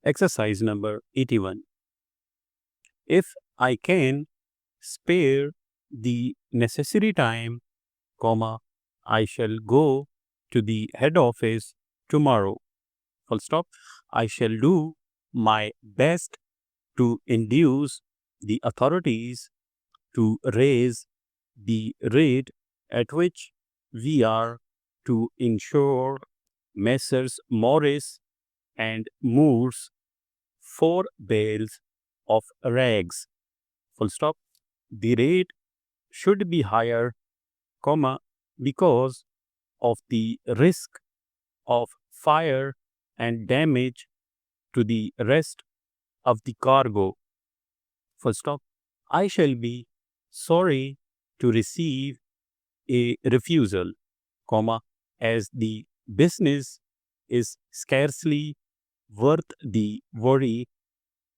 Exercise number 81. If I can spare the necessary time, I shall go to the head office tomorrow. Full stop. I shall do my best to induce the authorities to raise the rate at which we are to ensure Messrs. Morris and Moore's 4 bales of rags. Full stop. The rate should be higher, because of the risk of fire and damage to the rest of the cargo. Full stop. I shall be sorry to receive a refusal, as the business is scarcely worth the worry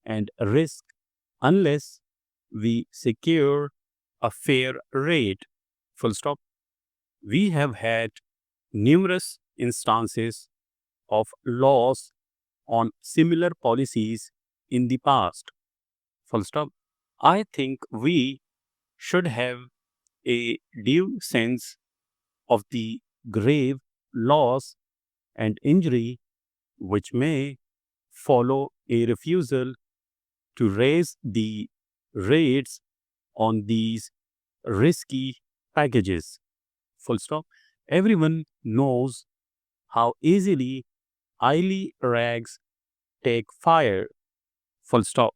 and risk unless we secure a fair rate. Full stop. We have had numerous instances of laws on similar policies in the past. Full stop. I think we should have a due sense of the grave loss and injury which may follow a refusal to raise the rates on these risky packages. Full stop. Everyone knows how easily oily rags take fire. Full stop.